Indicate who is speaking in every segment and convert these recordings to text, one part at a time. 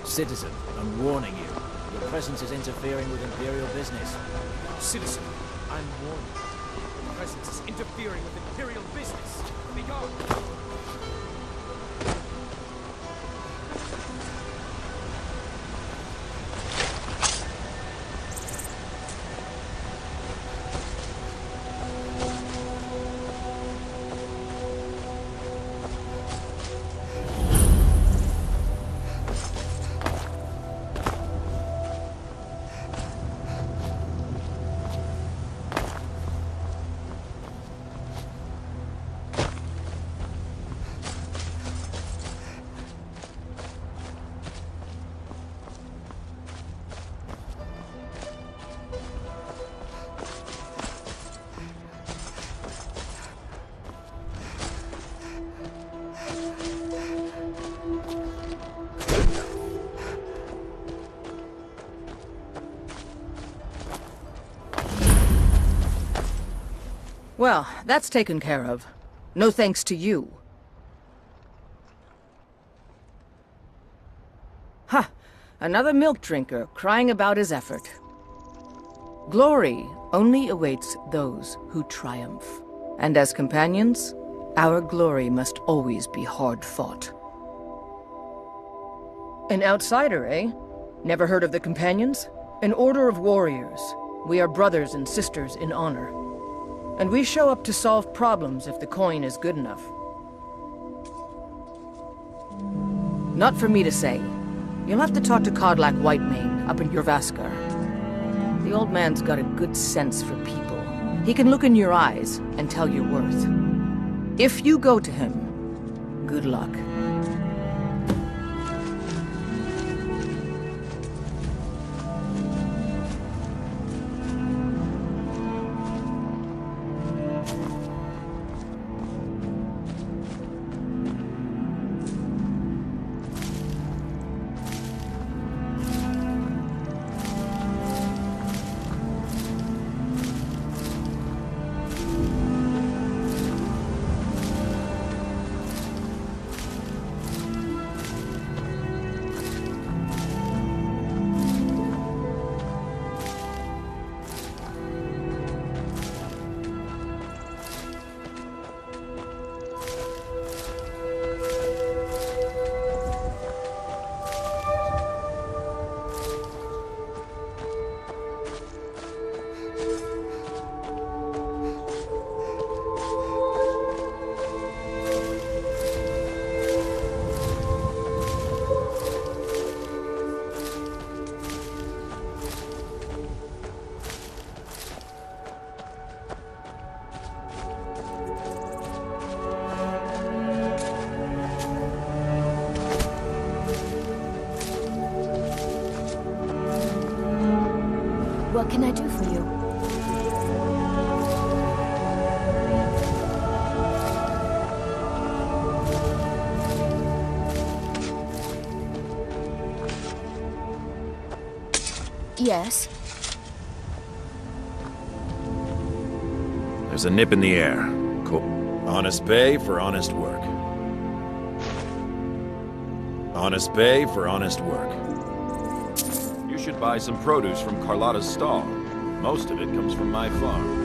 Speaker 1: Citizen, I'm warning you. Your presence is interfering with Imperial business.
Speaker 2: Citizen, I'm warning you. Your presence is interfering with Imperial business. Be gone.
Speaker 3: Well, that's taken care of. No thanks to you. Ha! Another milk drinker crying about his effort. Glory only awaits those who triumph. And as companions, our glory must always be hard-fought. An outsider, eh? Never heard of the Companions? An order of warriors. We are brothers and sisters in honor. And we show up to solve problems if the coin is good enough. Not for me to say. You'll have to talk to Codlac Whitemane up in Jorvaskar. The old man's got a good sense for people. He can look in your eyes and tell your worth. If you go to him, good luck.
Speaker 4: What can I do for you? Yes?
Speaker 5: There's a nip in the air. Cool. Honest pay for honest work. Honest pay for honest work. You should buy some produce from Carlotta's stall. Most of it comes from my farm.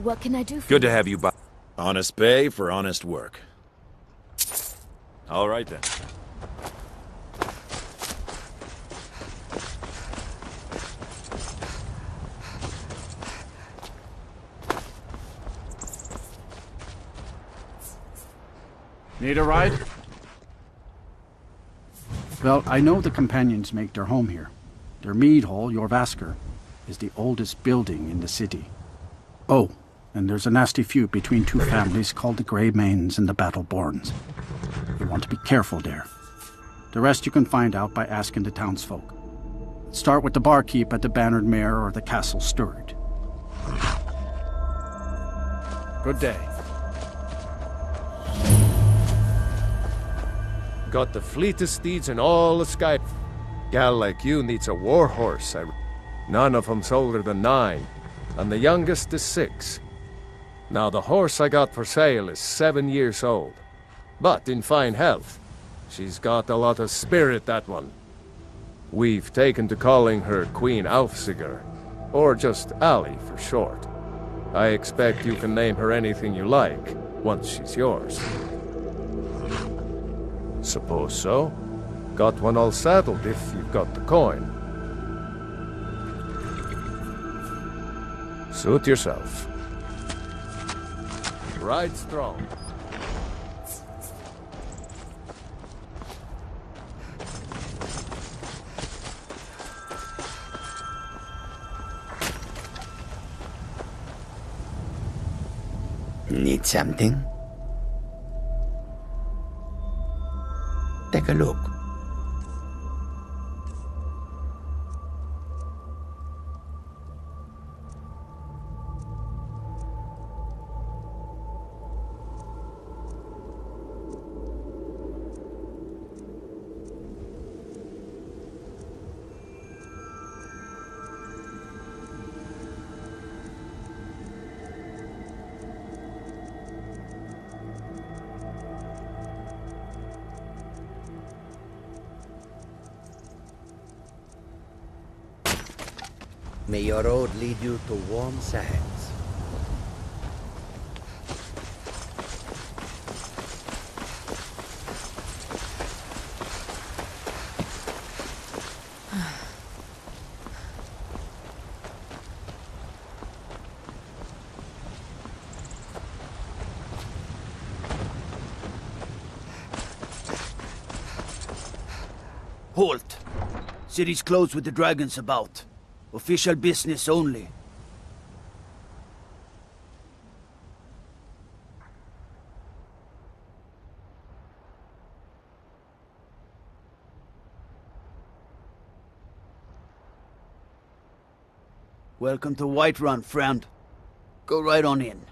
Speaker 4: What can I do for
Speaker 5: Good
Speaker 4: you?
Speaker 5: to have you buy. Honest pay for honest work. All right then.
Speaker 6: Need a ride?
Speaker 7: Well, I know the companions make their home here.
Speaker 6: Their mead hall, Jorvaskr, is the oldest building in the city. Oh, and there's a nasty feud between two families called the Greymanes and the Battleborns. You want to be careful there. The rest you can find out by asking the townsfolk. Start with the barkeep at the Bannered Mare or the Castle Steward.
Speaker 2: Good day. Got the fleetest steeds in all the sky. Gal like you needs a war horse. None of 'em's older than 9, and the youngest is 6. Now the horse I got for sale is 7 years old, but in fine health. She's got a lot of spirit, that one. We've taken to calling her Queen Aufsiger, or just Ali for short. I expect you can name her anything you like, once she's yours. Suppose so. Got one all saddled if you've got the coin. Suit yourself. Ride strong.
Speaker 7: Need something? Take a look. May your road lead you to warm sands.
Speaker 8: Halt! City's closed with the dragons about. Official business only. Welcome to Whiterun, friend. Go right on in.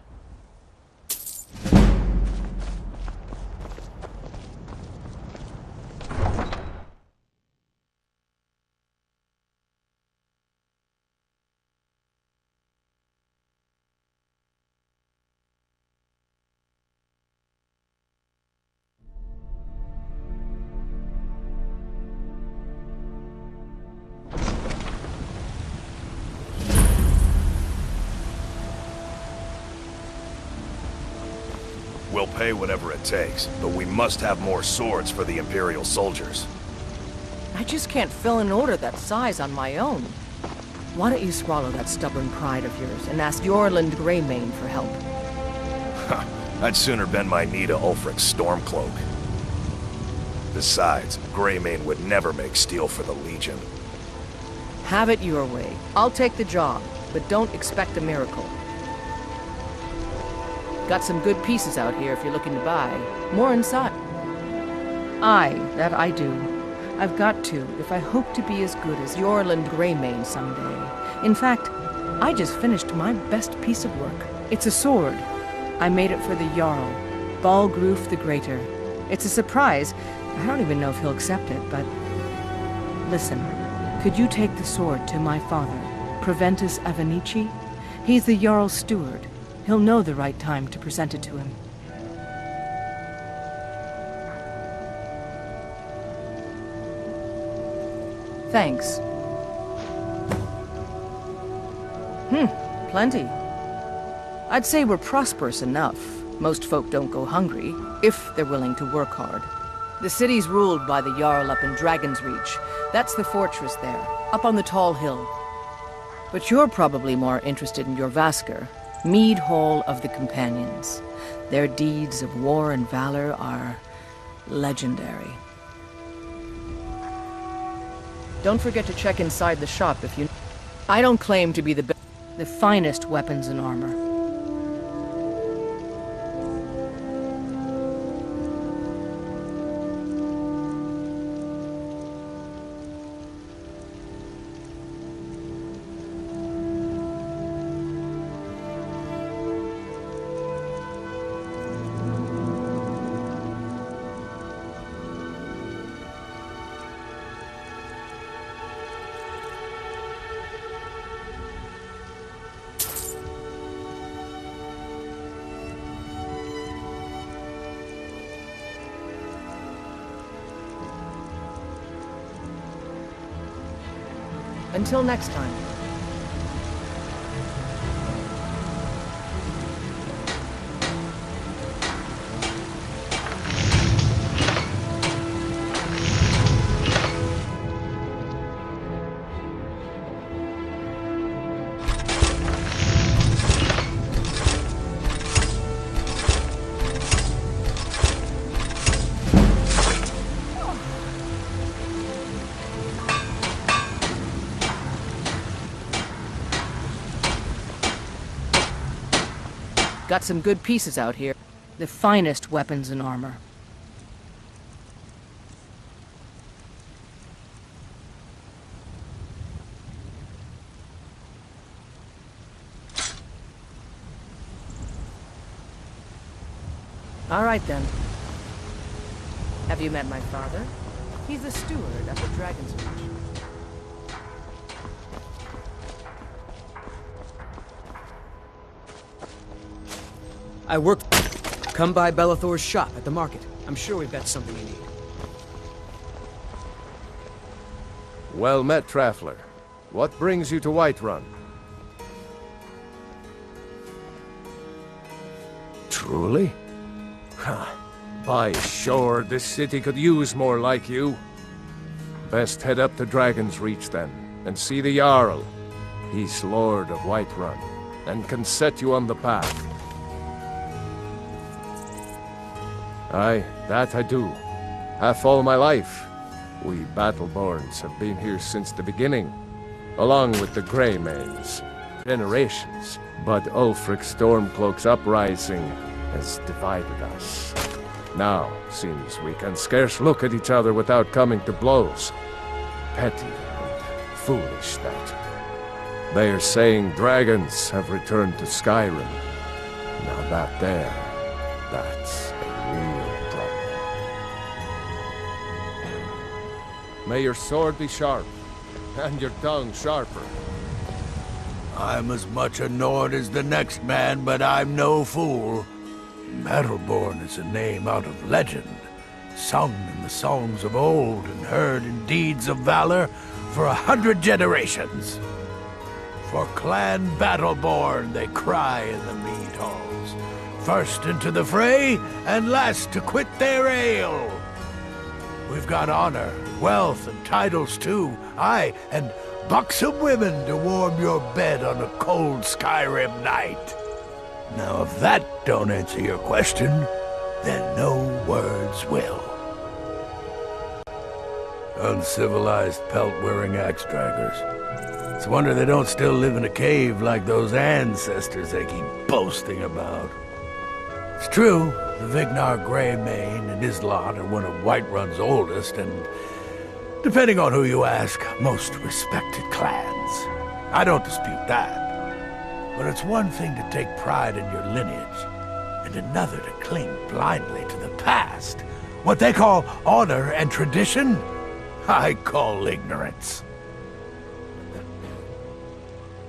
Speaker 5: We'll pay whatever it takes, but we must have more swords for the Imperial soldiers.
Speaker 3: I just can't fill an order that size on my own. Why don't you swallow that stubborn pride of yours and ask Jorland Greymane for help?
Speaker 5: I'd sooner bend my knee to Ulfric's Stormcloak. Besides, Greymane would never make steel for the Legion.
Speaker 3: Have it your way. I'll take the job, but don't expect a miracle. Got some good pieces out here if you're looking to buy. More inside. Aye, that I do. I've got to, if I hope to be as good as Jorland Greymane someday. In fact, I just finished my best piece of work. It's a sword. I made it for the Jarl, Balgruf the Greater. It's a surprise. I don't even know if he'll accept it, but... Listen, could you take the sword to my father, Proventus Avenici? He's the Jarl's steward. He'll know the right time to present it to him. Thanks. Plenty. I'd say we're prosperous enough. Most folk don't go hungry, if they're willing to work hard. The city's ruled by the Jarl up in Dragon's Reach. That's the fortress there, up on the tall hill. But you're probably more interested in Jorvaskr, Mead Hall of the Companions. Their deeds of war and valor are legendary. Don't forget to check inside the shop if you... I don't claim to be the finest weapons and armor. Until next time. Got some good pieces out here. The finest weapons and armor. All right then. Have you met my father? He's the steward at the Dragon's Reach.
Speaker 9: I work... Come by Bellathor's shop at the market. I'm sure we've got something you need.
Speaker 2: Well met, Traveler. What brings you to Whiterun? Truly? By sure, this city could use more like you. Best head up to Dragon's Reach then, and see the Jarl. He's Lord of Whiterun, and can set you on the path. Aye, that I do. Half all my life. We Battleborns have been here since the beginning, along with the Greymanes. Generations. But Ulfric's Stormcloak's uprising has divided us. Now, seems we can scarce look at each other without coming to blows. Petty and foolish, that. They are saying dragons have returned to Skyrim. Now that there, that's a real problem. May your sword be sharp, and your tongue sharper.
Speaker 8: I'm as much a Nord as the next man, but I'm no fool. Battleborn is a name out of legend, sung in the songs of old and heard in deeds of valor for 100 generations. For Clan Battleborn they cry in the mead halls, first into the fray and last to quit their ale. We've got honor, wealth, and titles too, aye, and buxom women to warm your bed on a cold Skyrim night. Now, if that don't answer your question, then no words will. Uncivilized pelt-wearing axe-draggers. It's a wonder they don't still live in a cave like those ancestors they keep boasting about. It's true, the Vignar Greymane and his lot are one of Whiterun's oldest and, depending on who you ask, most respected clans. I don't dispute that. But it's one thing to take pride in your lineage, and another to cling blindly to the past. What they call honor and tradition, I call ignorance.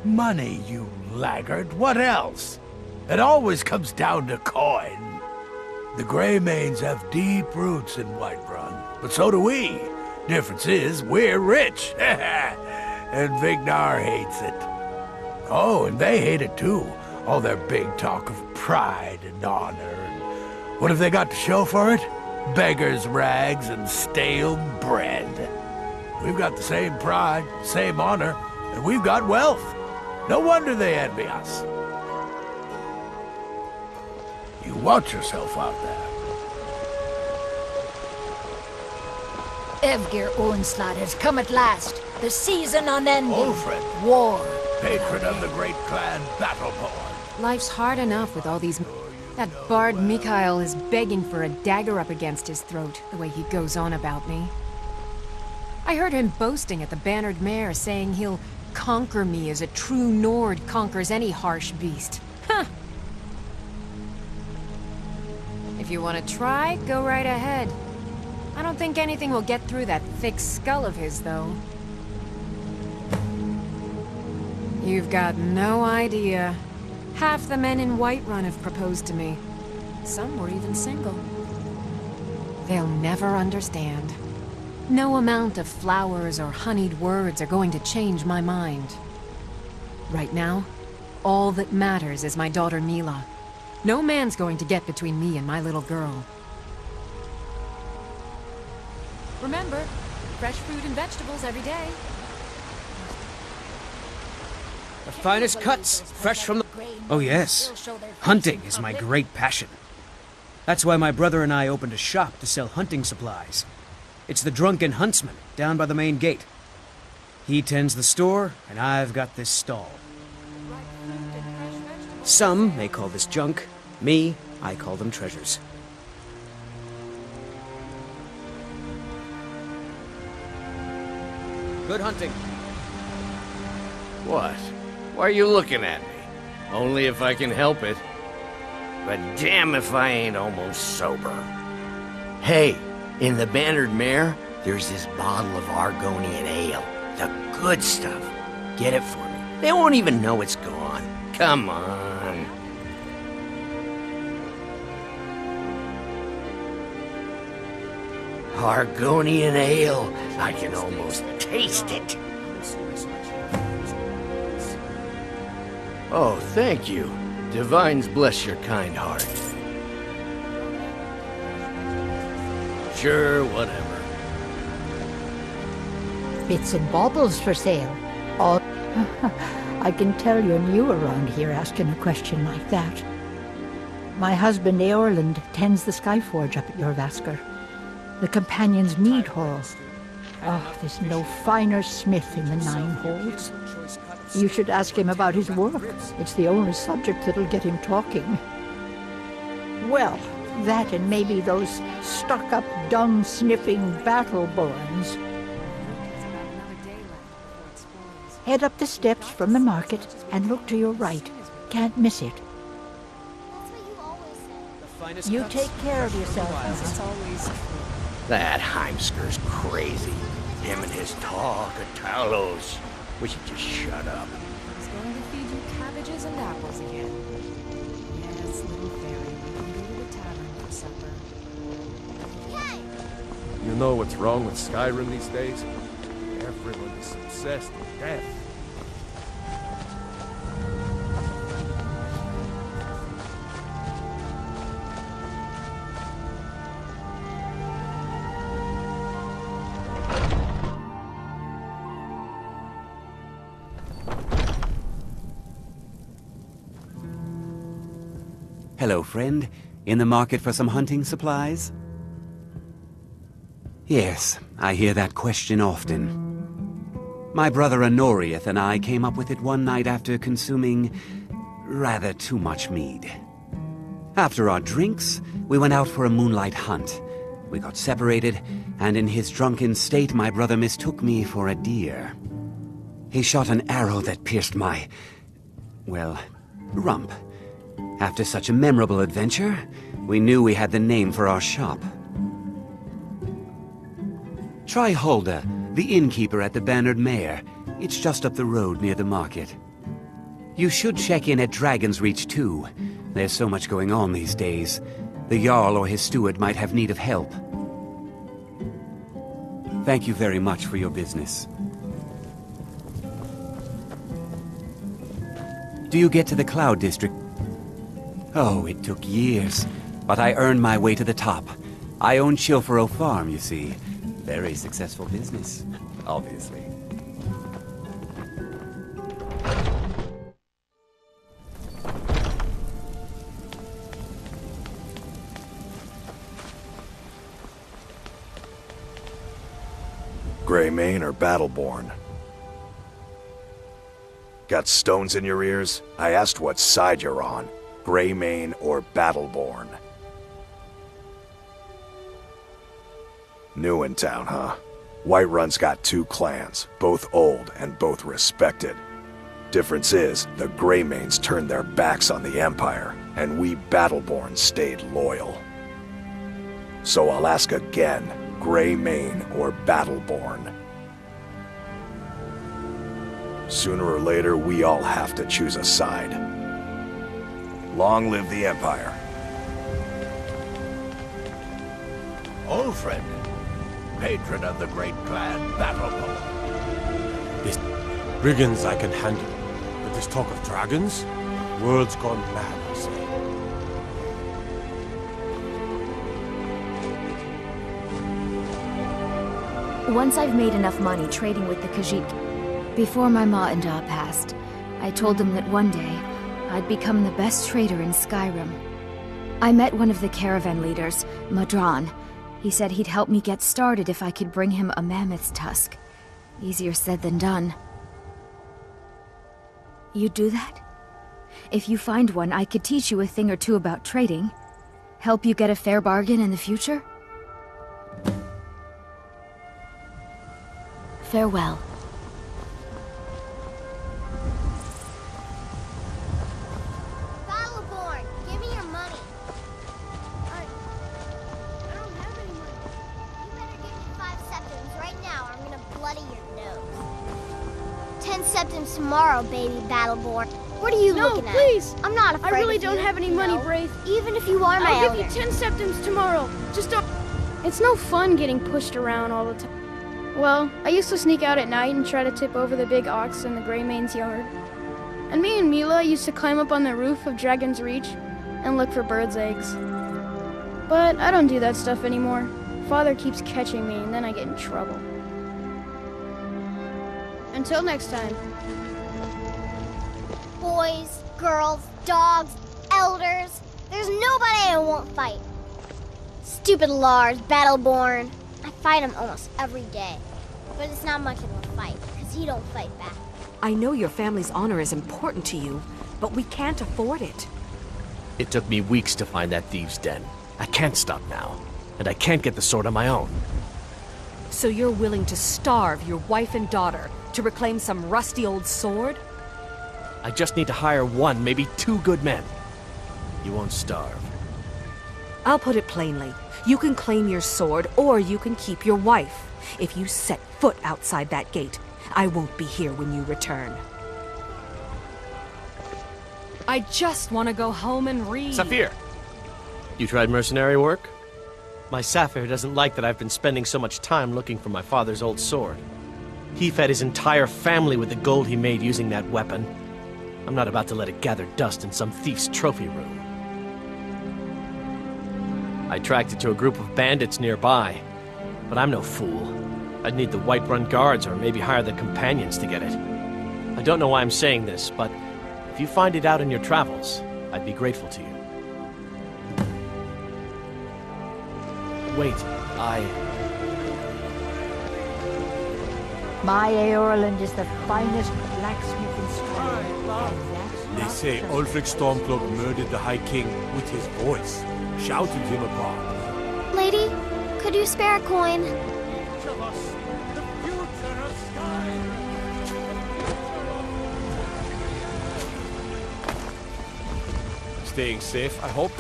Speaker 8: Money, you laggard, what else? It always comes down to coin. The Greymanes have deep roots in Whiterun, but so do we. Difference is, we're rich, and Vignar hates it. Oh, and they hate it too. All their big talk of pride and honor. And what have they got to show for it? Beggars' rags and stale bread. We've got the same pride, same honor, and we've got wealth. No wonder they envy us. You watch yourself out there.
Speaker 4: Evgir Onslaught has come at last. The season unending.
Speaker 8: Ulfred,
Speaker 4: War.
Speaker 8: patron of the great clan Battleborn.
Speaker 10: Life's hard enough with all these... That bard Mikhail is begging for a dagger up against his throat, the way he goes on about me. I heard him boasting at the Bannered Mare, saying he'll conquer me as a true Nord conquers any harsh beast. Huh! If you want to try, go right ahead. I don't think anything will get through that thick skull of his, though. You've got no idea. Half the men in Whiterun have proposed to me. Some were even single. They'll never understand. No amount of flowers or honeyed words are going to change my mind. Right now, all that matters is my daughter Mila. No man's going to get between me and my little girl. Remember, fresh fruit and vegetables every day.
Speaker 9: The finest cuts, fresh from the... Oh yes, hunting is my great passion. That's why my brother and I opened a shop to sell hunting supplies. It's the Drunken Huntsman, down by the main gate. He tends the store, and I've got this stall. Some may call this junk. Me, I call them treasures. Good hunting.
Speaker 11: What? Why are you looking at me? Only if I can help it. But damn if I ain't almost sober. Hey, in the Bannered Mare, there's this bottle of Argonian ale. The good stuff. Get it for me. They won't even know it's gone. Come on. Argonian ale. I can almost taste it. Oh, thank you. Divines bless your kind heart. Sure, whatever.
Speaker 12: Bits and baubles for sale. All... I can tell you're new around here asking a question like that. My husband Eorland tends the Skyforge up at your Vasker. The Companion's Mead Hall. Oh, there's no finer smith in the Nine Holes. You should ask him about his work. It's the only subject that'll get him talking. Well, that and maybe those stuck-up, dung-sniffing Battleborns. Head up the steps from the market and look to your right. Can't miss it. You take care of yourself.
Speaker 11: That Heimsker's crazy. Him and his talk of Talos. We should just shut up.
Speaker 10: He's going to feed you cabbages and apples again. Yes, little fairy, we can go to the tavern for supper.
Speaker 2: You know what's wrong with Skyrim these days? Everyone is obsessed with death.
Speaker 13: Hello, friend. In the market for some hunting supplies? Yes, I hear that question often. My brother Honoriath and I came up with it one night after consuming rather too much mead. After our drinks, we went out for a moonlight hunt. We got separated, and in his drunken state, my brother mistook me for a deer. He shot an arrow that pierced my, well, rump. After such a memorable adventure, we knew we had the name for our shop. Try Hulda, the innkeeper at the Bannered Mare. It's just up the road near the market. You should check in at Dragon's Reach too. There's so much going on these days. The Jarl or his steward might have need of help. Thank you very much for your business. Do you get to the Cloud District? Oh, it took years, but I earned my way to the top. I own Chilfaro Farm, you see. Very successful business, obviously.
Speaker 5: Greymane or Battleborn? Got stones in your ears? I asked what side you're on. Greymane or Battleborn? New in town, huh? Whiterun's got 2 clans, both old and both respected. Difference is, the Greymanes turned their backs on the Empire, and we Battleborn stayed loyal. So I'll ask again, Greymane or Battleborn? Sooner or later, we all have to choose a side. Long live the Empire.
Speaker 8: Old friend, patron of the great clan Battleborn.
Speaker 14: This brigands I can handle, but this talk of dragons? World's gone mad, I say.
Speaker 15: Once I've made enough money trading with the Khajiit, before my ma-and-da passed, I told them that one day, I'd become the best trader in Skyrim. I met one of the caravan leaders, Madran. He said he'd help me get started if I could bring him a mammoth's tusk. Easier said than done. You'd do that? If you find one, I could teach you a thing or two about trading. Help you get a fair bargain in the future? Farewell.
Speaker 16: Battleborn, give me your money. I don't have any money. You better give me 5 septims right now or I'm gonna bloody your nose. 10 septims tomorrow, baby Battleborn. What are you looking at?
Speaker 17: No, please!
Speaker 16: I'm not afraid
Speaker 17: I really
Speaker 16: of
Speaker 17: don't
Speaker 16: you,
Speaker 17: have any money,
Speaker 16: no.
Speaker 17: Braith.
Speaker 16: Even if you are my
Speaker 17: I'll
Speaker 16: elder.
Speaker 17: give you 10 septims tomorrow. Just don't... It's no fun getting pushed around all the time. Well, I used to sneak out at night and try to tip over the big ox in the Greymane's yard. And me and Mila used to climb up on the roof of Dragon's Reach and look for birds' eggs. But I don't do that stuff anymore. Father keeps catching me and then I get in trouble. Until next time.
Speaker 16: Boys, girls, dogs, elders. There's nobody I won't fight. Stupid Lars, Battleborn. I fight him almost every day. But it's not much of a fight, because he don't fight back.
Speaker 18: I know your family's honor is important to you, but we can't afford it.
Speaker 9: It took me weeks to find that thieves' den. I can't stop now, and I can't get the sword on my own.
Speaker 18: So you're willing to starve your wife and daughter to reclaim some rusty old sword?
Speaker 9: I just need to hire 1, maybe 2 good men. You won't starve.
Speaker 18: I'll put it plainly. You can claim your sword, or you can keep your wife. If you set foot outside that gate, I won't be here when you return. I just want to go home and read.
Speaker 9: Saphir! You tried mercenary work? My Saphir doesn't like that I've been spending so much time looking for my father's old sword. He fed his entire family with the gold he made using that weapon. I'm not about to let it gather dust in some thief's trophy room. I tracked it to a group of bandits nearby, but I'm no fool. I'd need the Whiterun guards or maybe hire the companions to get it. I don't know why I'm saying this, but if you find it out in your travels, I'd be grateful to you. Wait,
Speaker 12: My Eorland is the finest blacksmith in Skyrim.
Speaker 14: They say Ulfric Stormcloak murdered the High King with his voice, shouted him apart.
Speaker 16: Lady, could you spare a coin?
Speaker 2: Each of us, the future of Skyrim.
Speaker 14: Staying safe, I hope.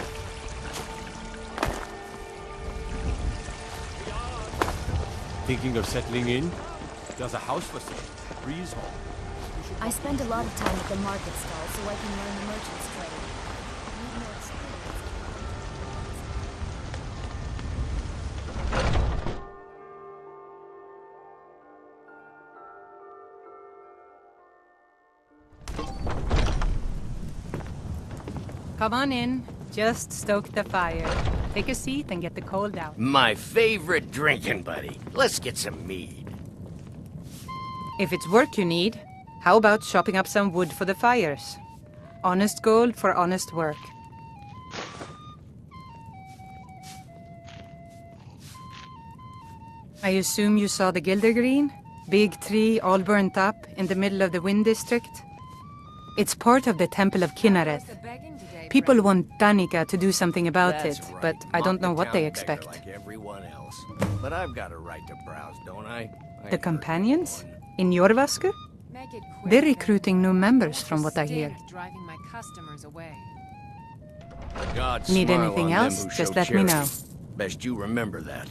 Speaker 14: Thinking of settling in? There's a house for sale, Breeze Hall.
Speaker 15: I spend a lot of time at the market stall so I can learn the merchant's trade. Need more experience.
Speaker 19: Come on in. Just stoke the fire. Take a seat and get the cold out.
Speaker 11: My favorite drinking buddy. Let's get some mead.
Speaker 19: If it's work you need, how about chopping up some wood for the fires? Honest gold for honest work. I assume you saw the Gildergreen? Big tree all burnt up in the middle of the Wind District? It's part of the Temple of Kinnereth. People want Danica to do something about it, but I don't know what they expect.
Speaker 11: Like everyone else. But I've got a right to browse, don't I?
Speaker 19: The companions? In Jorvaskr? They're recruiting new members from what I hear.
Speaker 10: Driving my customers away.
Speaker 11: God
Speaker 19: Need
Speaker 11: smile
Speaker 19: anything
Speaker 11: on them
Speaker 19: else?
Speaker 11: who
Speaker 19: Just
Speaker 11: show
Speaker 19: let me know.
Speaker 11: charity. Best you remember that.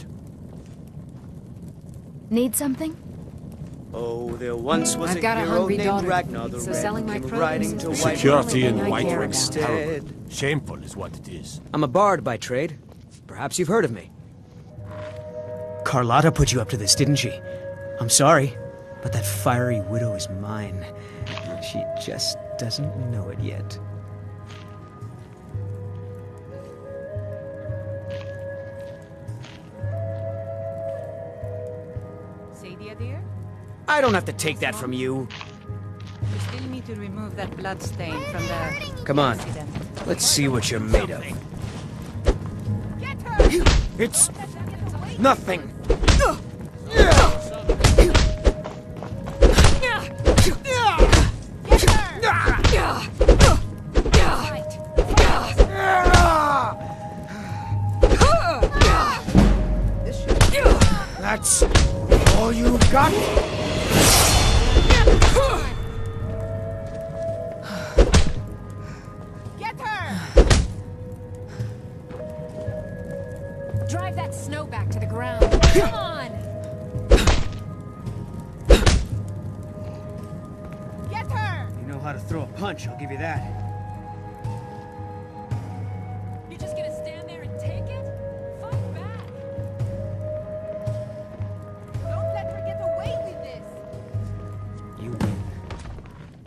Speaker 15: Need something?
Speaker 7: Oh, there once was
Speaker 10: I've
Speaker 7: a
Speaker 10: got a
Speaker 7: hero
Speaker 10: hungry
Speaker 7: named
Speaker 10: daughter,
Speaker 7: Ragnar the
Speaker 10: so
Speaker 7: Red
Speaker 10: selling my
Speaker 7: came
Speaker 10: produce
Speaker 7: riding
Speaker 10: is
Speaker 7: to
Speaker 10: the
Speaker 7: Whiterun.
Speaker 14: Security in
Speaker 10: I care
Speaker 14: Whiterun is
Speaker 10: about.
Speaker 14: terrible. Shameful is what it is.
Speaker 9: I'm a bard by trade. Perhaps you've heard of me. Carlotta put you up to this, didn't she? I'm sorry, but that fiery widow is mine. She just doesn't know it yet.
Speaker 19: Sadia, dear?
Speaker 9: I don't have to take that from you.
Speaker 19: You still need to remove that blood stain from the...
Speaker 9: Come on,
Speaker 19: incident.
Speaker 9: let's see what you're made of. It's nothing. That's all you got?
Speaker 10: Drive that snow back to the ground. Come on!
Speaker 9: Get her! You know how to throw a punch, I'll give you that.
Speaker 10: You're just gonna stand there and take it? Fight back! Don't let her get away with this!
Speaker 9: You win.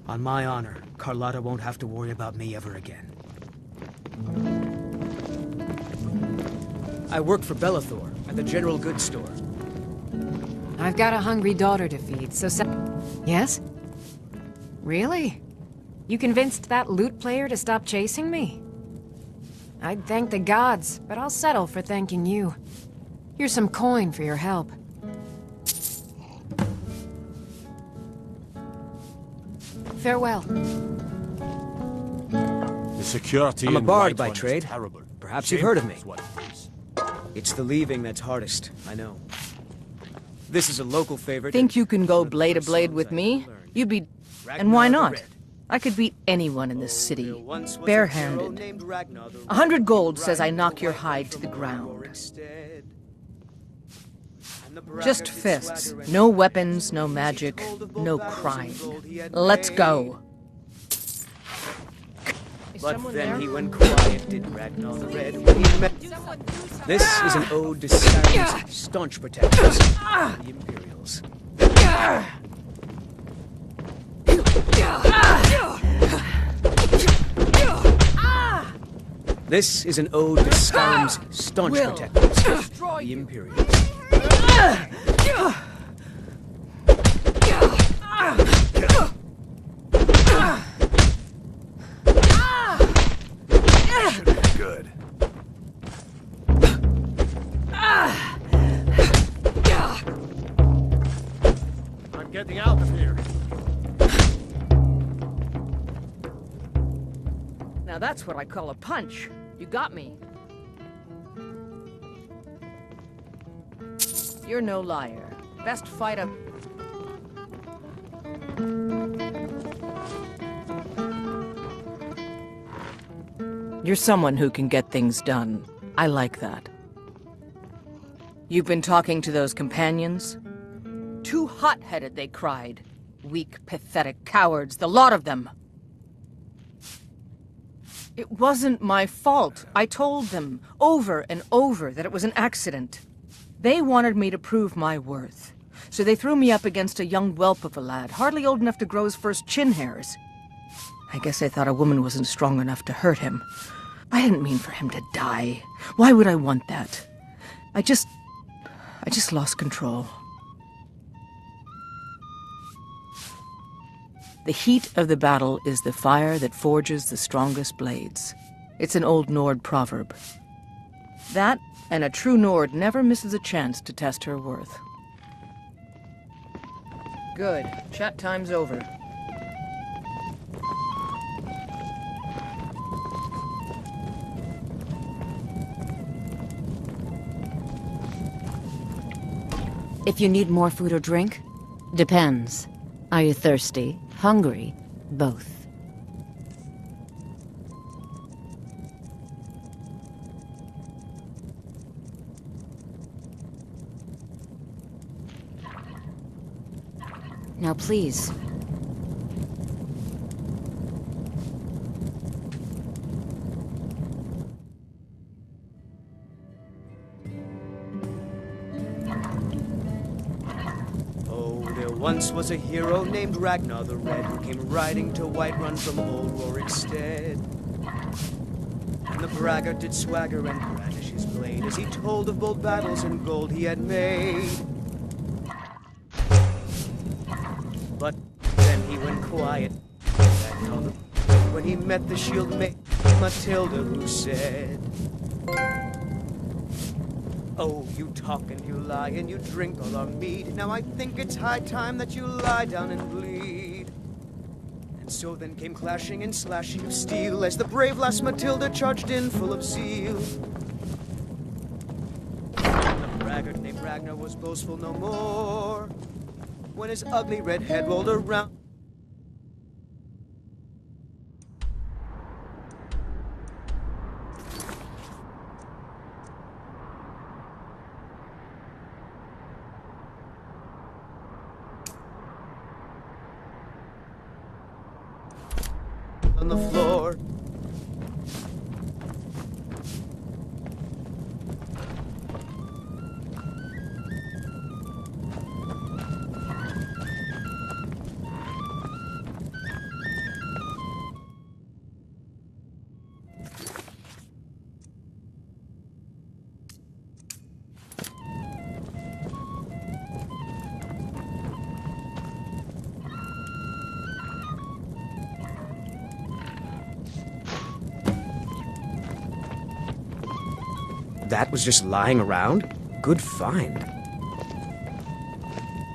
Speaker 9: On my honor, Carlotta won't have to worry about me ever again. I work for Bellathor at the General Goods Store.
Speaker 10: I've got a hungry daughter to feed, so Yes? Really? You convinced that lute player to stop chasing me? I'd thank the gods, but I'll settle for thanking you. Here's some coin for your help. Farewell.
Speaker 14: The security
Speaker 9: I'm a
Speaker 14: in
Speaker 9: bard
Speaker 14: Whiterun
Speaker 9: by
Speaker 14: is
Speaker 9: trade.
Speaker 14: terrible.
Speaker 9: Perhaps you've heard of me.
Speaker 14: Shameful is what it is.
Speaker 9: It's the leaving that's hardest, I know. This is a local favorite.
Speaker 3: Think you can go blade to blade with me? You'd be... And why not? I could beat anyone in this city, barehanded. 100 gold says I knock your hide to the ground. Just fists. No weapons, no magic, no crime. Let's go.
Speaker 9: But then he went quiet, did Ragnar the Red, when he met... This is an ode to Skyrim's staunch protectors, the Imperials. This is an ode to Skyrim's staunch protectors, the Imperials.
Speaker 5: Should be good.
Speaker 2: I'm getting out of here.
Speaker 3: Now that's what I call a punch. You got me. You're no liar. Best fight of... You're someone who can get things done. I like that. You've been talking to those companions? Too hot-headed, they cried. Weak, pathetic cowards, the lot of them. It wasn't my fault. I told them, over and over, that it was an accident. They wanted me to prove my worth. So they threw me up against a young whelp of a lad, hardly old enough to grow his first chin hairs. I guess they thought a woman wasn't strong enough to hurt him. I didn't mean for him to die. Why would I want that? I just lost control. The heat of the battle is the fire that forges the strongest blades. It's an old Nord proverb. That, and a true Nord never misses a chance to test her worth. Good. Chat time's over.
Speaker 18: If you need more food or drink,
Speaker 3: Depends. Are you thirsty? Hungry? Both.
Speaker 18: now please.
Speaker 9: Once was a hero named Ragnar the Red, who came riding to Whiterun from old Rorikstead. And the braggart did swagger and brandish his blade as he told of bold battles and gold he had made. But then he went quiet, when he met the shield maid Matilda, who said, "Oh, you talk and you lie and you drink all our mead. Now I think it's high time that you lie down and bleed." And so then came clashing and slashing of steel as the brave lass Matilda charged in full of zeal. The braggart named Ragnar was boastful no more when his ugly red head rolled around. On the floor. That was just lying around? Good find.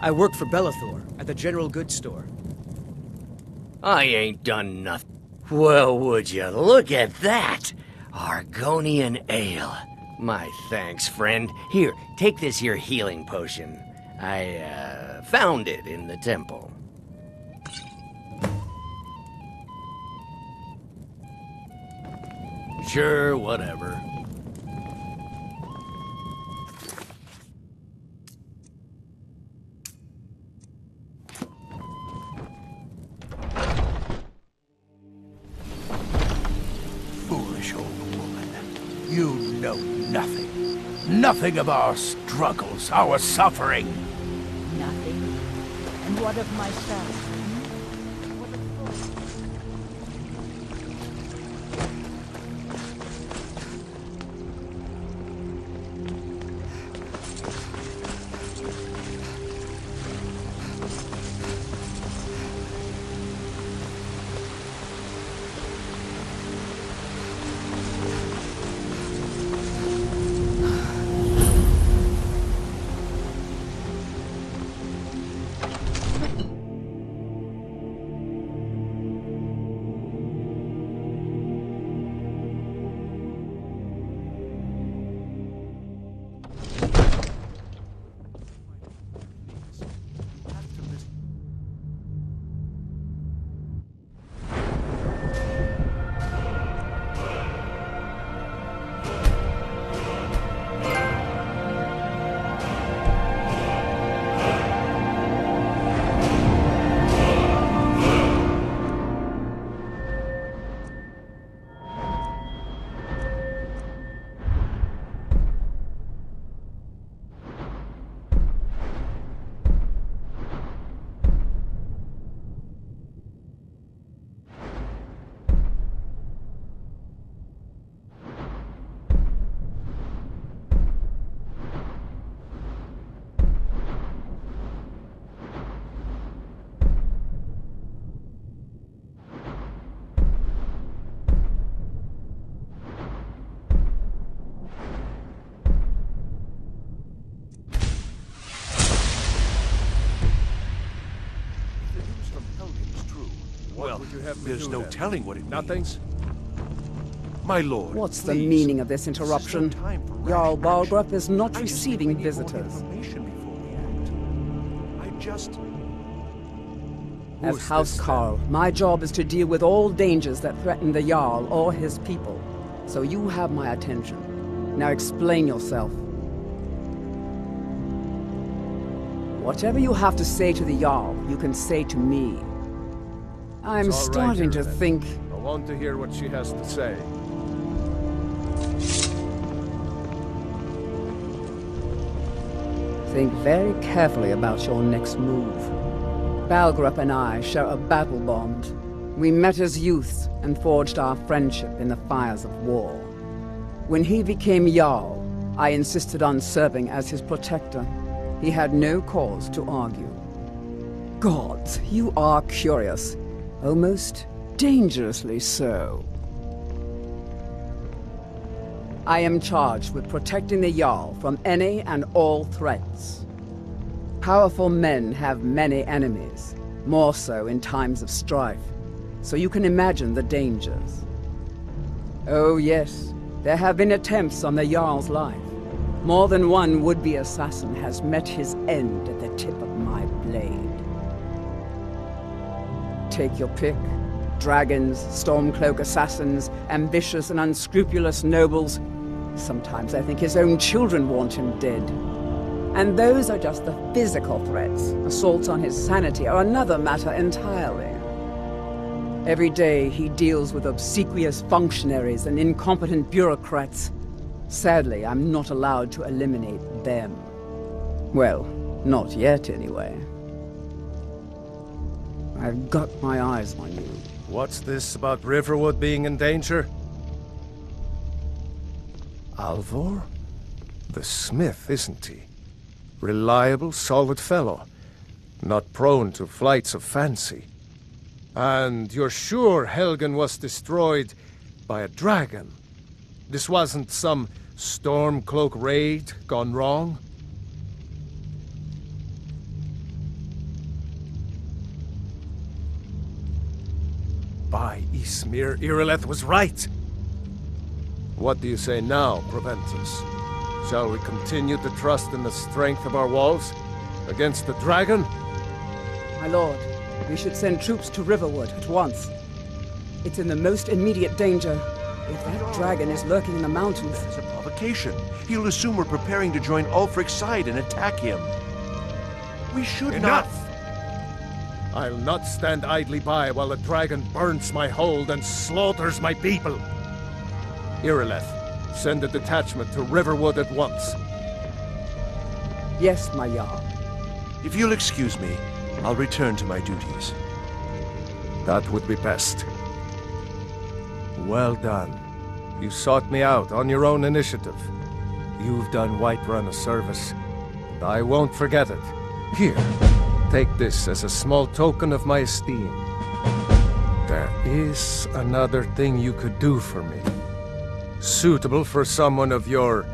Speaker 9: I worked for Bellathor at the general goods store.
Speaker 11: I ain't done nothing. Well, would you look at that? Argonian ale. My thanks, friend. Here, take this here healing potion. I, found it in the temple. Sure, whatever.
Speaker 8: Foolish old woman. You know nothing. Nothing of our struggles, our suffering.
Speaker 12: Nothing. And what of myself?
Speaker 2: Well,
Speaker 14: there's no telling what it
Speaker 2: Nothing?
Speaker 14: means. My lord,
Speaker 20: What's the
Speaker 14: please.
Speaker 20: meaning of this interruption? Jarl Balgrup is not receiving visitors. As House Carl, my job is to deal with all dangers that threaten the Jarl or his people. So you have my attention. Now explain yourself. Whatever you have to say to the Jarl, you can say to me. I'm
Speaker 2: It's all right,
Speaker 20: starting to
Speaker 2: Ireland.
Speaker 20: think...
Speaker 2: I want to hear what she has to say.
Speaker 20: Think very carefully about your next move. Balgrup and I share a battle bond. We met as youths and forged our friendship in the fires of war. When he became Jarl, I insisted on serving as his protector. He had no cause to argue. Gods, you are curious. Almost dangerously so. I am charged with protecting the Jarl from any and all threats. Powerful men have many enemies, more so in times of strife, so you can imagine the dangers. Oh yes, there have been attempts on the Jarl's life. More than one would-be assassin has met his end at the tip of my blade. Take your pick. Dragons, Stormcloak assassins, ambitious and unscrupulous nobles. Sometimes I think his own children want him dead. And those are just the physical threats. Assaults on his sanity are another matter entirely. Every day he deals with obsequious functionaries and incompetent bureaucrats. Sadly, I'm not allowed to eliminate them. Well, not yet anyway. I've got my eyes on you.
Speaker 2: What's this about Riverwood being in danger? Alvor? The smith, isn't he? Reliable, solid fellow. Not prone to flights of fancy. And you're sure Helgen was destroyed by a dragon? This wasn't some Stormcloak raid gone wrong? By Ysmir, Irileth was right! What do you say now, Proventus? Shall we continue to trust in the strength of our walls? Against the dragon?
Speaker 20: My lord, we should send troops to Riverwood at once. It's in the most immediate danger. If that dragon is lurking in the mountains...
Speaker 21: That is a provocation. He'll assume we're preparing to join Ulfric's side and attack him. We should
Speaker 2: Enough! I'll not stand idly by while the dragon burns my hold and slaughters my people. Irileth, send a detachment to Riverwood at once.
Speaker 20: Yes, my Jarl.
Speaker 21: If you'll excuse me, I'll return to my duties.
Speaker 2: That would be best. Well done. You sought me out on your own initiative. You've done Whiterun a service, and I won't forget it. Here, take this as a small token of my esteem. There is another thing you could do for me. Suitable for someone of your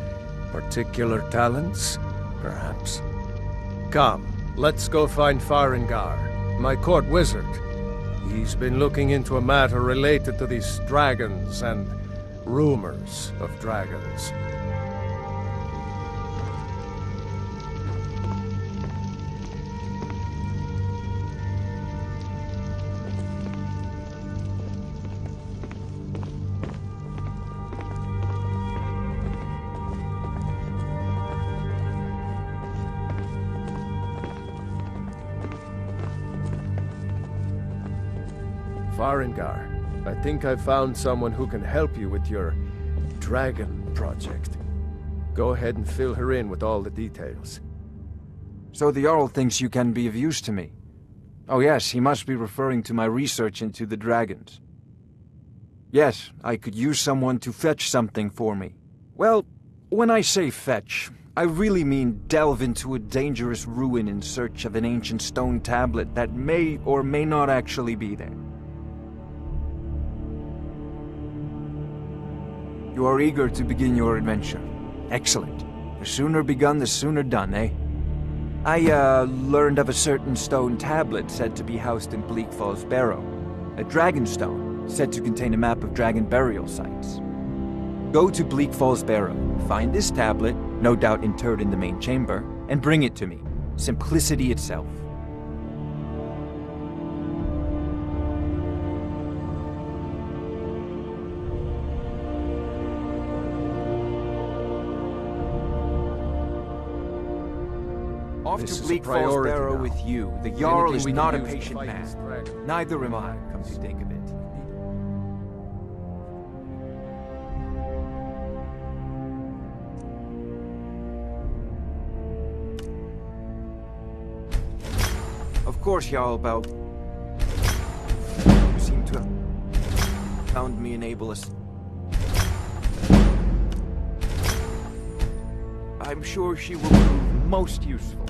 Speaker 2: particular talents, perhaps. Come, let's go find Farengar, my court wizard. He's been looking into a matter related to these dragons and rumors of dragons. Farengar, I think I've found someone who can help you with your dragon project. Go ahead and fill her in with all the details.
Speaker 22: So the Jarl thinks you can be of use to me. Oh yes, he must be referring to my research into the dragons. Yes, I could use someone to fetch something for me. Well, when I say fetch, I really mean delve into a dangerous ruin in search of an ancient stone tablet that may or may not actually be there. You are eager to begin your adventure. Excellent. The sooner begun, the sooner done, eh? I, learned of a certain stone tablet said to be housed in Bleak Falls Barrow. a dragon stone, said to contain a map of dragon burial sites. Go to Bleak Falls Barrow, find this tablet, no doubt interred in the main chamber, and bring it to me. Simplicity itself. Off
Speaker 2: This
Speaker 22: to
Speaker 2: is a
Speaker 22: Bleak Falls
Speaker 2: priority
Speaker 22: Barrow
Speaker 2: now.
Speaker 22: with you. The Jarl
Speaker 2: Anything
Speaker 22: is
Speaker 2: we can
Speaker 22: not a
Speaker 2: use to
Speaker 22: patient
Speaker 2: fight this
Speaker 22: man.
Speaker 2: dragon.
Speaker 22: Neither am I, come to think of it. Of course, Jarl Belt. You seem to have found me an ableist. I'm sure she will prove most useful.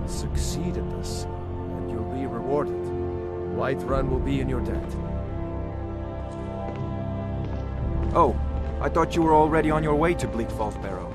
Speaker 2: Succeed at this, and you'll be rewarded. Whiterun will be in your debt.
Speaker 22: Oh, I thought you were already on your way to Bleak Falls Barrow.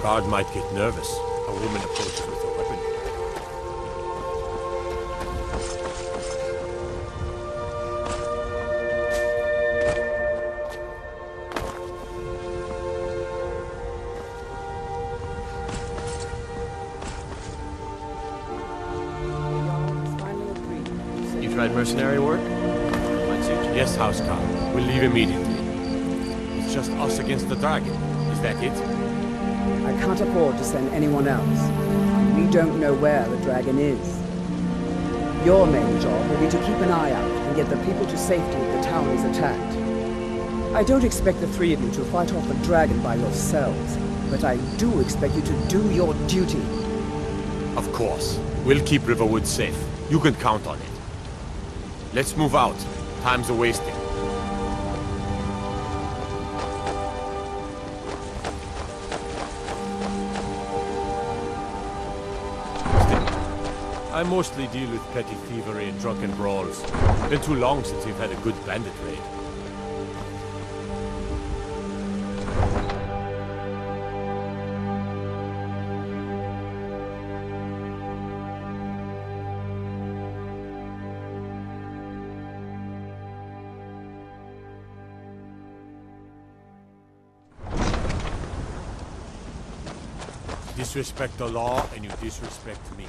Speaker 14: Guard might get nervous. A woman approaches with a weapon.
Speaker 11: You tried mercenary work? Might suit you.
Speaker 14: Yes, Housecarl. We'll leave immediately. It's just us against the dragon. Is that it?
Speaker 20: I can't afford to send anyone else. We don't know where the dragon is. Your main job will be to keep an eye out and get the people to safety if the town is attacked. I don't expect the three of you to fight off the dragon by yourselves, but I do expect you to do your duty.
Speaker 14: Of course. We'll keep Riverwood safe. You can count on it. Let's move out. Time's a-wasting. I mostly deal with petty thievery and drunken brawls. Been too long since we've had a good bandit raid. Disrespect the law, and you disrespect me.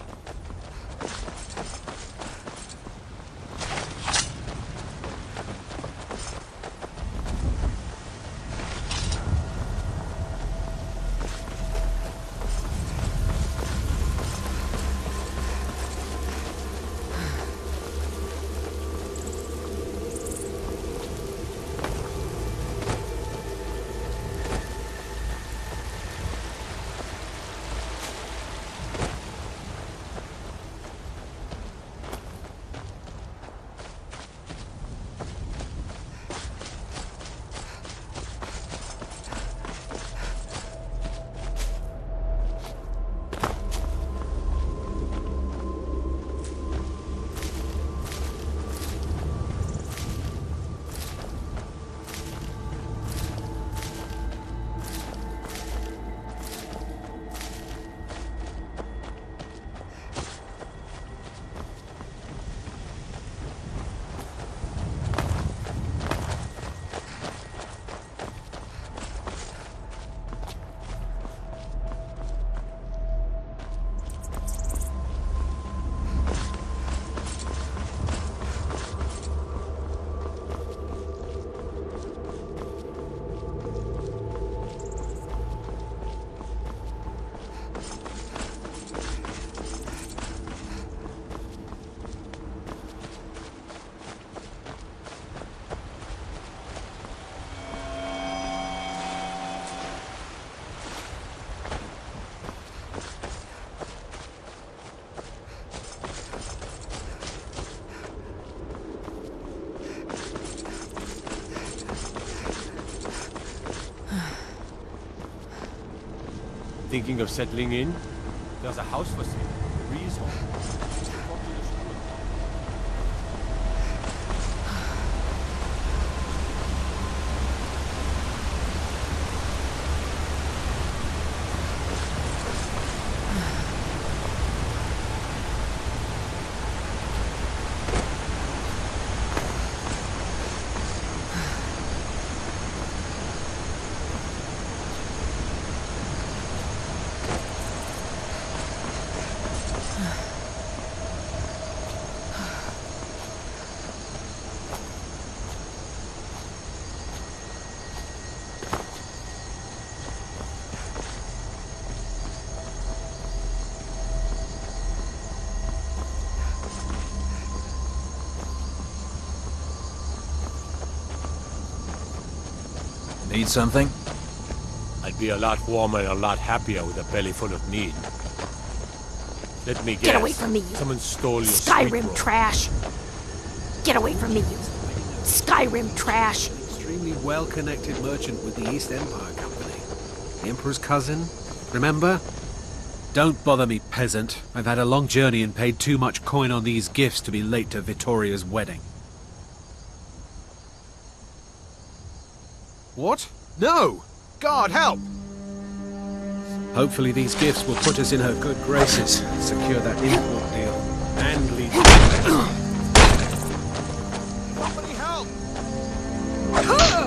Speaker 14: Thinking of settling in? There's a house for sale. Ree's home.
Speaker 1: Need something?
Speaker 14: I'd be a lot warmer and a lot happier with a belly full of meat. Let me guess.
Speaker 4: Get away from me, you
Speaker 14: Someone stole your
Speaker 4: Skyrim trash! Get away from me, you Skyrim trash!
Speaker 1: Extremely well-connected merchant with the East Empire Company. The Emperor's cousin, remember? Don't bother me, peasant. I've had a long journey and paid too much coin on these gifts to be late to Vittoria's wedding. What? No! God, help! Hopefully these gifts will put us in her good graces, secure that import deal, and lead to
Speaker 14: Somebody help!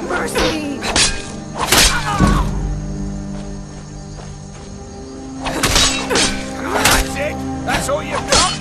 Speaker 4: Mercy!
Speaker 14: That's it? That's all you've got?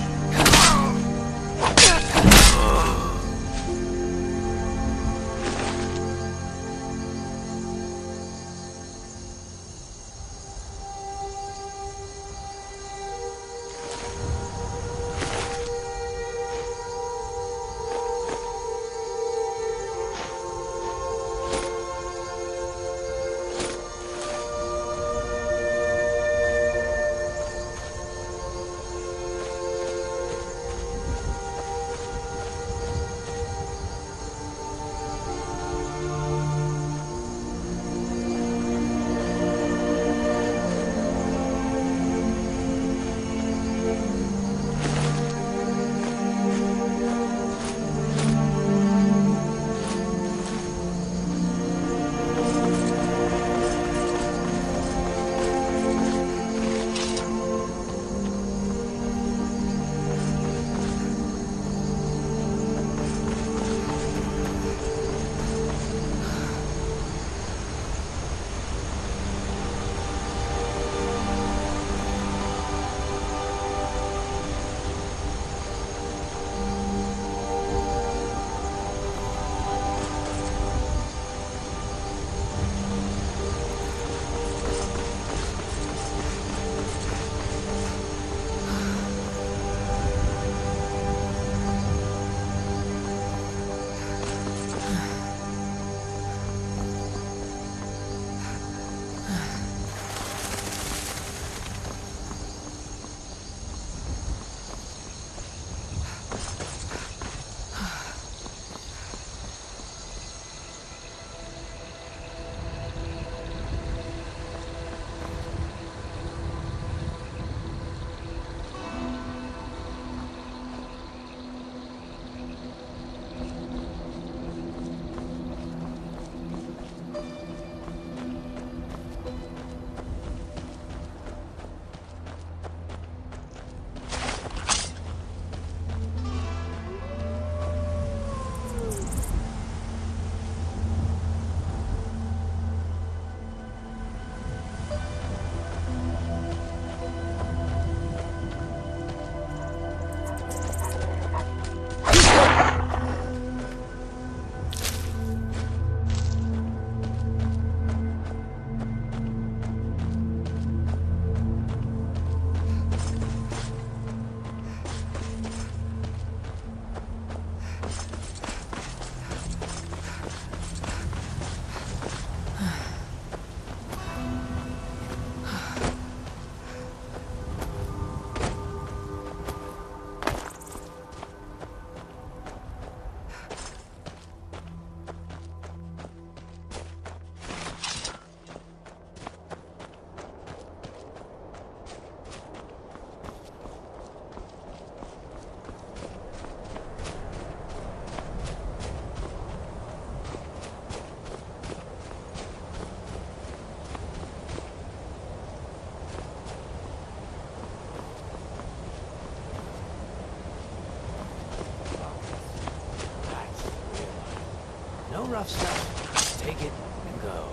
Speaker 11: rough stuff. Take it and go.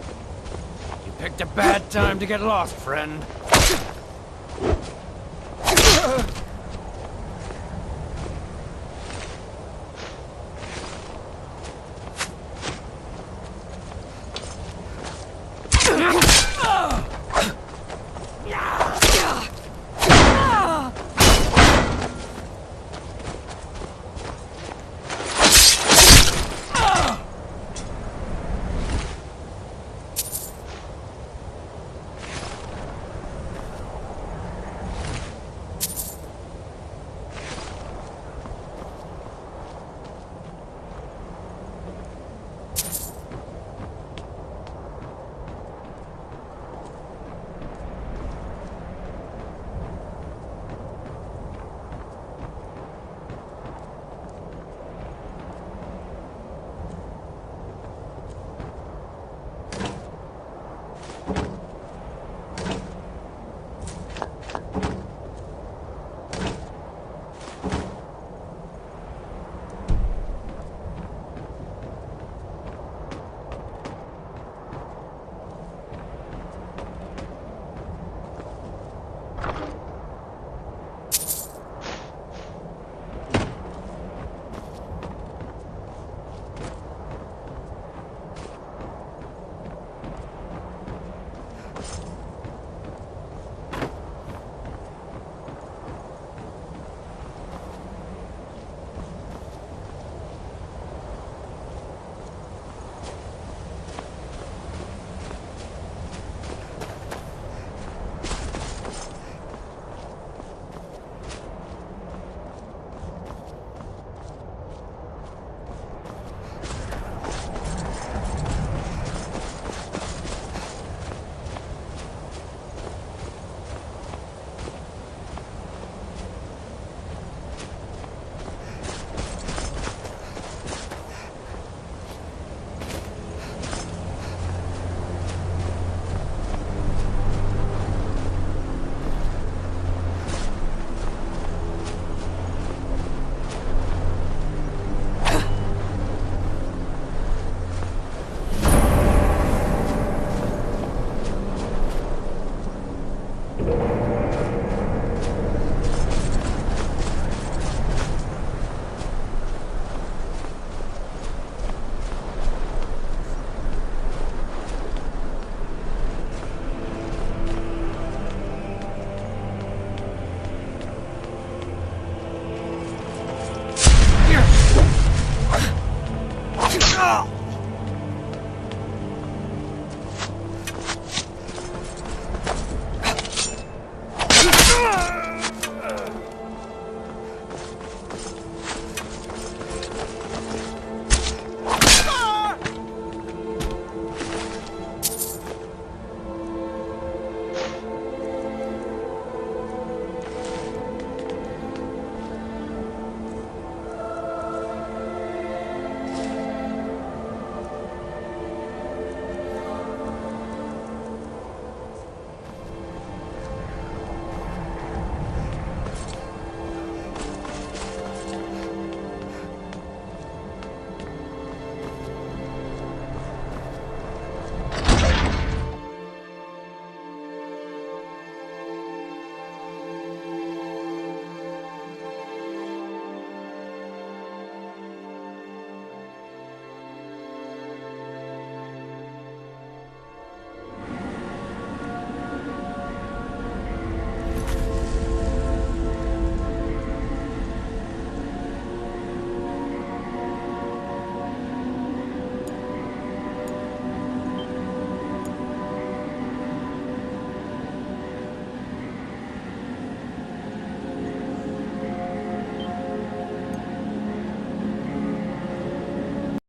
Speaker 11: You picked a bad time to get lost, friend.